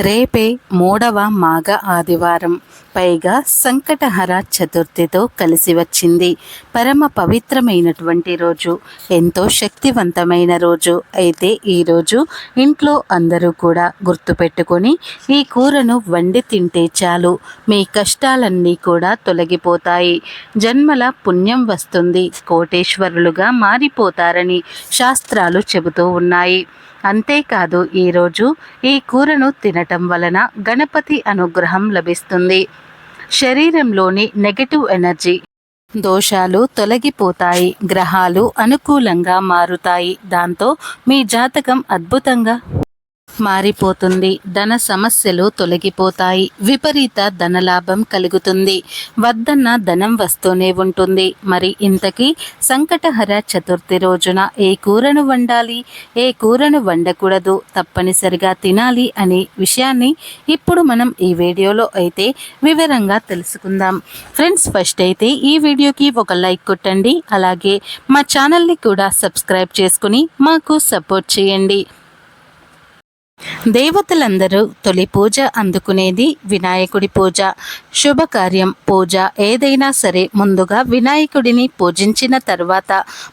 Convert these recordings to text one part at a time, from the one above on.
రేపే మూడవ మాఘ ఆదివారం, పైగా సంకటహర చతుర్థితో కలిసి వచ్చింది. పరమ పవిత్రమైనటువంటి రోజు, ఎంతో శక్తివంతమైన రోజు. అయితే ఈరోజు ఇంట్లో అందరూ కూడా గుర్తుపెట్టుకొని ఈ కూరను వండి తింటే చాలు, మీ కష్టాలన్నీ కూడా తొలగిపోతాయి, జన్మల పుణ్యం వస్తుంది, కోటేశ్వరులుగా మారిపోతారని శాస్త్రాలు చెబుతూ ఉన్నాయి. అంతేకాదు ఈరోజు ఈ కూరను తినటం వలన గణపతి అనుగ్రహం లభిస్తుంది. శరీరంలోని నెగటివ్ ఎనర్జీ దోషాలు తొలగిపోతాయి, గ్రహాలు అనుకూలంగా మారుతాయి. దాంతో మీ జాతకం అద్భుతంగా మారిపోతుంది, ధన సమస్యలు తొలగిపోతాయి, విపరీత ధనలాభం కలుగుతుంది, వద్దన్న ధనం వస్తూనే ఉంటుంది. మరి ఇంతకీ సంకటహర చతుర్థి రోజున ఏ కూరను వండాలి, ఏ కూరను వండకూడదు, తప్పనిసరిగా తినాలి అనే విషయాన్ని ఇప్పుడు మనం ఈ వీడియోలో అయితే వివరంగా తెలుసుకుందాం. ఫ్రెండ్స్, ఫస్ట్ అయితే ఈ వీడియోకి ఒక లైక్ కొట్టండి, అలాగే మా ఛానల్ని కూడా సబ్స్క్రైబ్ చేసుకుని మాకు సపోర్ట్ చేయండి. దేవతలందరూ తొలి పూజ అందుకునేది వినాయకుడి పూజ. శుభకార్యం పూజ ఏదైనా సరే ముందుగా వినాయకుడిని పూజించిన తర్వాత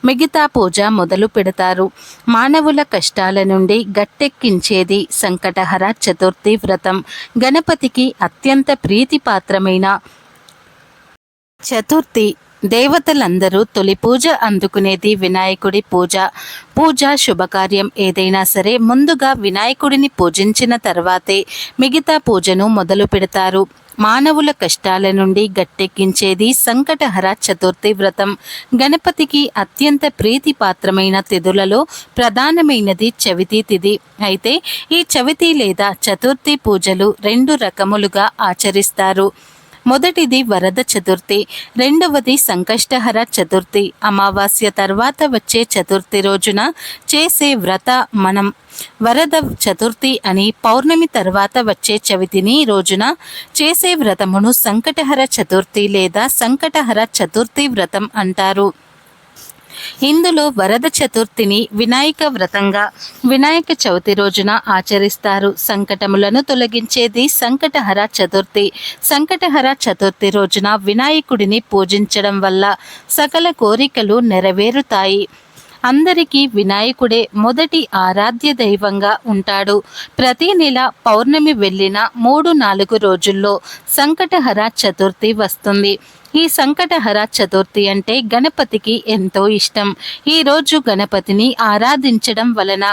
మిగతా పూజ మొదలు పెడతారు. మానవుల కష్టాల నుండి గట్టెక్కించేది సంకటహర చతుర్థి వ్రతం. గణపతికి అత్యంత ప్రీతిపాత్రమైన చతుర్థి. దేవతలందరూ తొలి పూజ అందుకునేది వినాయకుడి పూజ శుభకార్యం ఏదైనా సరే ముందుగా వినాయకుడిని పూజించిన తర్వాతే మిగతా పూజను మొదలు పెడతారు. మానవుల కష్టాల నుండి గట్టెక్కించేది సంకటహర చతుర్థి వ్రతం. గణపతికి అత్యంత ప్రీతిపాత్రమైన తిథులలో ప్రధానమైనది చవితి తిథి. అయితే ఈ చవితి లేదా చతుర్థి పూజలు రెండు రకములుగా ఆచరిస్తారు. మొదటిది వరద చతుర్థి, రెండవది సంకష్టహర చతుర్థి. అమావాస్య తర్వాత వచ్చే చతుర్థి రోజున చేసే వ్రత మనం వరద చతుర్థి అని, పౌర్ణమి తర్వాత వచ్చే చవితిని రోజున చేసే వ్రతమును సంకటహర చతుర్థి లేదా సంకటహర చతుర్థి వ్రతం అంటారు. ఇందులో వరద చతుర్థిని వినాయక వ్రతంగా వినాయక చవితి రోజున ఆచరిస్తారు. సంకటములను తొలగించేది సంకటహర చతుర్థి. సంకటహర చతుర్థి రోజున వినాయకుడిని పూజించడం వల్ల సకల కోరికలు నెరవేరుతాయి. అందరికీ వినాయకుడే మొదటి ఆరాధ్య దైవంగా ఉంటాడు. ప్రతి నెల పౌర్ణమి వెళ్ళిన 3-4 రోజుల్లో సంకటహర చతుర్థి వస్తుంది. ఈ సంకటహర చతుర్థి అంటే గణపతికి ఎంతో ఇష్టం. ఈరోజు గణపతిని ఆరాధించడం వలన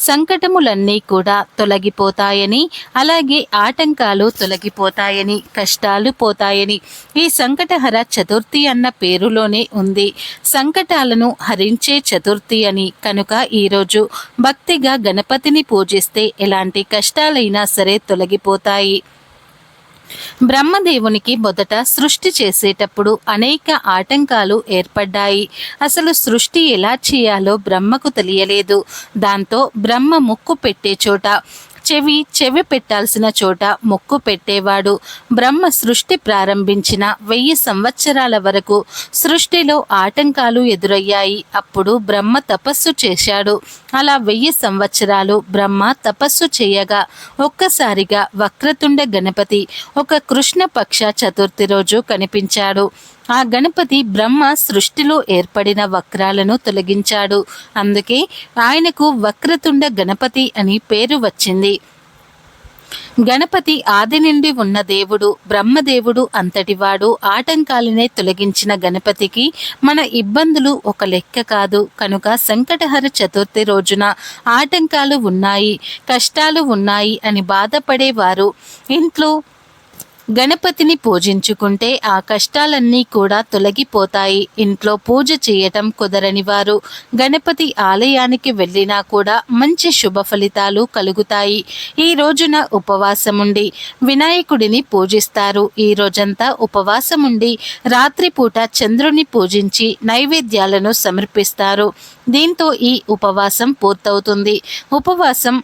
సంకటములన్నీ కూడా తొలగిపోతాయని, అలాగే ఆటంకాలు తొలగిపోతాయని, కష్టాలు పోతాయని ఈ సంకటహర చతుర్థి అన్న పేరులోనే ఉంది. సంకటాలను హరించే చతుర్థి అని కనుక ఈరోజు భక్తిగా గణపతిని పూజిస్తే ఎలాంటి కష్టాలైనా సరే తొలగిపోతాయి. బ్రహ్మదేవునికి మొదట సృష్టి చేసేటప్పుడు అనేక ఆటంకాలు ఏర్పడ్డాయి. అసలు సృష్టి ఎలా చేయాలో బ్రహ్మకు తెలియలేదు. దాంతో బ్రహ్మ ముక్కు పెట్టే చోట చెవి పెట్టాల్సిన చోట మొక్కు పెట్టేవాడు. బ్రహ్మ సృష్టి ప్రారంభించిన 1000 సంవత్సరాల వరకు సృష్టిలో ఆటంకాలు ఎదురయ్యాయి. అప్పుడు బ్రహ్మ తపస్సు చేశాడు. అలా 1000 సంవత్సరాలు బ్రహ్మ తపస్సు చేయగా ఒక్కసారిగా వక్రతుండ గణపతి ఒక కృష్ణపక్ష చతుర్థి రోజు కనిపించాడు. ఆ గణపతి బ్రహ్మ సృష్టిలో ఏర్పడిన వక్రాలను తొలగించాడు. అందుకే ఆయనకు వక్రతుండ గణపతి అని పేరు వచ్చింది. గణపతి ఆది నుండి ఉన్న దేవుడు, బ్రహ్మదేవుడు అంతటివాడు. ఆటంకాలనే తొలగించిన గణపతికి మన ఇబ్బందులు ఒక లెక్క కాదు. కనుక సంకటహర చతుర్థి రోజున ఆటంకాలు ఉన్నాయి, కష్టాలు ఉన్నాయి అని బాధపడేవారు ఇంట్లో గణపతిని పూజించుకుంటే ఆ కష్టాలన్నీ కూడా తొలగిపోతాయి. ఇంట్లో పూజ చేయటం కుదరని వారు గణపతి ఆలయానికి వెళ్ళినా కూడా మంచి శుభ ఫలితాలు కలుగుతాయి. ఈ రోజున ఉపవాసముండి వినాయకుడిని పూజిస్తారు. ఈ రోజంతా ఉపవాసముండి రాత్రిపూట చంద్రుని పూజించి నైవేద్యాలను సమర్పిస్తారు. దీంతో ఈ ఉపవాసం పూర్తవుతుంది. ఉపవాసం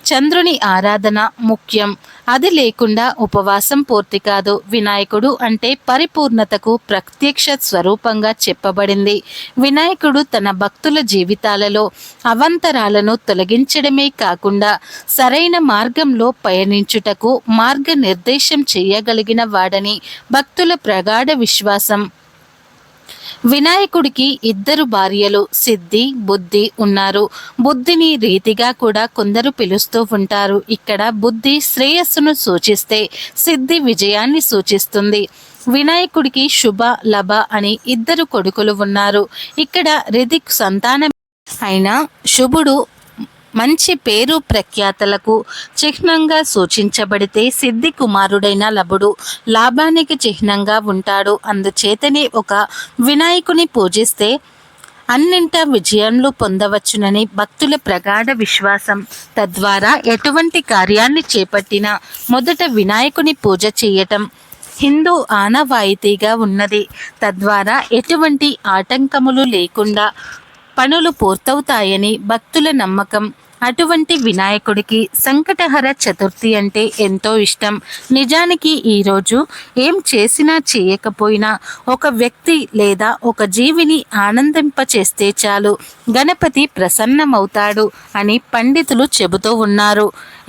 చంద్రుని ఆరాధన ముఖ్యం. అది లేకుండా ఉపవాసం పూర్తి కాదు. వినాయకుడు అంటే పరిపూర్ణతకు ప్రత్యక్ష స్వరూపంగా చెప్పబడింది. వినాయకుడు తన భక్తుల జీవితాలలో అవాంతరాలను తొలగించడమే కాకుండా సరైన మార్గంలో పయనించుటకు మార్గనిర్దేశం చేయగలిగిన వాడని భక్తుల ప్రగాఢ విశ్వాసం. వినాయకుడికి 2 భార్యలు సిద్ధి, బుద్ధి ఉన్నారు. బుద్ధిని రీతిగా కూడా కొందరు పిలుస్తూ ఉంటారు. ఇక్కడ బుద్ధి శ్రేయస్సును సూచిస్తే సిద్ధి విజయాన్ని సూచిస్తుంది. వినాయకుడికి శుభ, లభ అని 2 కొడుకులు ఉన్నారు. ఇక్కడ రిధిక్ సంతానం అయిన శుభుడు మంచి పేరు ప్రఖ్యాతలకు చిహ్నంగా సూచించబడితే సిద్ధి కుమారుడైన లభుడు లాభానికి చిహ్నంగా ఉంటాడు. అందుచేతనే ఒక వినాయకుని పూజిస్తే అన్నింట విజయాలు పొందవచ్చునని భక్తుల ప్రగాఢ విశ్వాసం. తద్వారా ఎటువంటి కార్యాన్ని చేపట్టినా మొదట వినాయకుని పూజ చేయటం హిందూ ఆనవాయితీగా ఉన్నది. తద్వారా ఎటువంటి ఆటంకములు లేకుండా పనులు పూర్తవుతాయని భక్తుల నమ్మకం. అటువంటి వినాయకుడికి సంకటహర చతుర్థి అంటే ఎంతో ఇష్టం. నిజానికి ఈరోజు ఏం చేసినా చేయకపోయినా ఒక వ్యక్తి లేదా ఒక జీవిని ఆనందింపచేస్తే చాలు గణపతి ప్రసన్నమవుతాడు అని పండితులు చెబుతూ ఉన్నారు.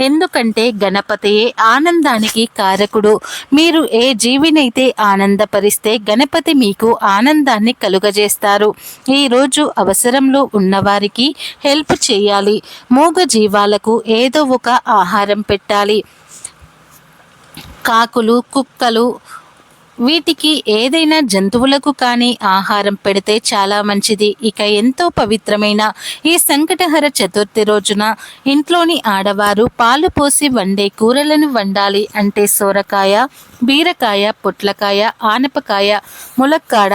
ఎందుకంటే గణపతియే ఆనందానికి కారకుడు. మీరు ఏ జీవినైతే ఆనందపరిస్తే గణపతి మీకు ఆనందాన్ని కలుగజేస్తారు. ఈరోజు అవసరంలో ఉన్నవారికి హెల్ప్ చేయాలి. మూగ జీవాలకు ఏదో ఒక ఆహారం పెట్టాలి. కాకులు, కుక్కలు వీటికి ఏదైనా జంతువులకు కానీ ఆహారం పెడితే చాలా మంచిది. ఇక ఎంతో పవిత్రమైన ఈ సంకటహర చతుర్థి రోజున ఇంట్లోని ఆడవారు పాలు పోసి వండే కూరలను వండాలి. అంటే సోరకాయ, బీరకాయ, పొట్లకాయ, ఆనపకాయ, ములక్కాడ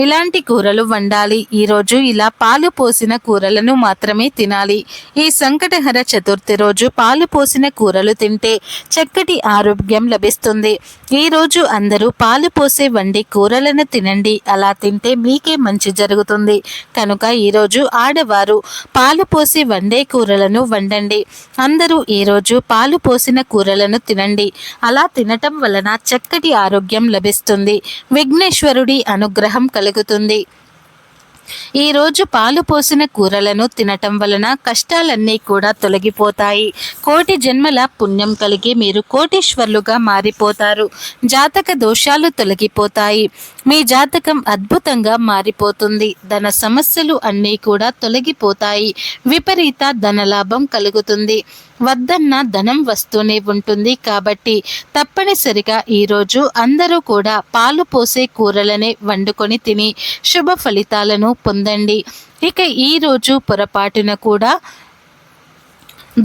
ఇలాంటి కూరలు వండాలి. ఈరోజు ఇలా పాలు పోసిన కూరలను మాత్రమే తినాలి. ఈ సంకటహర చతుర్థి రోజు పాలు పోసిన కూరలు తింటే చక్కటి ఆరోగ్యం లభిస్తుంది. ఈరోజు అందరూ పాలు పోసే వండి కూరలను తినండి. అలా తింటే మీకే మంచి జరుగుతుంది. కనుక ఈరోజు ఆడవారు పాలు పోసి వండే కూరలను వండండి. అందరూ ఈరోజు పాలు పోసిన కూరలను తినండి. అలా తినటం వలన చక్కటి ఆరోగ్యం లభిస్తుంది. విఘ్నేశ్వరుడి అనుగ్రహం కలుగుతుంది. ఈరోజు పాలు పోసిన కూరలను తినటం వలన కష్టాలన్నీ కూడా తొలగిపోతాయి. కోటి జన్మల పుణ్యం కలిగి మీరు కోటీశ్వర్లుగా మారిపోతారు. జాతక దోషాలు తొలగిపోతాయి. మీ జాతకం అద్భుతంగా మారిపోతుంది. ధన సమస్యలు అన్నీ కూడా తొలగిపోతాయి. విపరీత ధనలాభం కలుగుతుంది. వద్దన్న ధనం వస్తూనే ఉంటుంది. కాబట్టి తప్పనిసరిగా ఈరోజు అందరూ కూడా పాలు పోసే కూరలనే వండుకొని తిని శుభ ఫలితాలను పొందండి. ఇక ఈరోజు పొరపాటున కూడా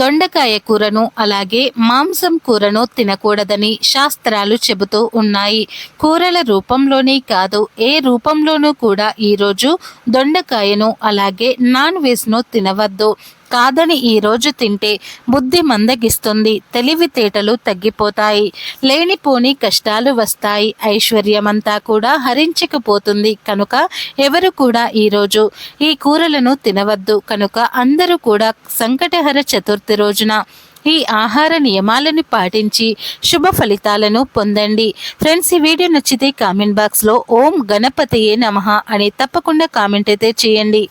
దొండకాయ కూరను అలాగే మాంసం కూరను తినకూడదని శాస్త్రాలు చెబుతూ ఉన్నాయి. కూరల రూపంలోనే కాదు ఏ రూపంలోనూ కూడా ఈరోజు దొండకాయను అలాగే నాన్ వెజ్ను తినవద్దు. కాదని ఈరోజు తింటే బుద్ధి మందగిస్తుంది. తెలివితేటలు తగ్గిపోతాయి. లేనిపోని కష్టాలు వస్తాయి. ఐశ్వర్యమంతా కూడా హరించకపోతుంది. కనుక ఎవరు కూడా ఈరోజు ఈ కూరలను తినవద్దు. కనుక అందరూ కూడా సంకటహర చతుర్థి రోజున ఈ ఆహార నియమాలను పాటించి శుభ ఫలితాలను పొందండి. ఫ్రెండ్స్, ఈ వీడియో నచ్చితే కామెంట్ బాక్స్లో ఓం గణపతియే నమః అని తప్పకుండా కామెంట్ అయితే చేయండి.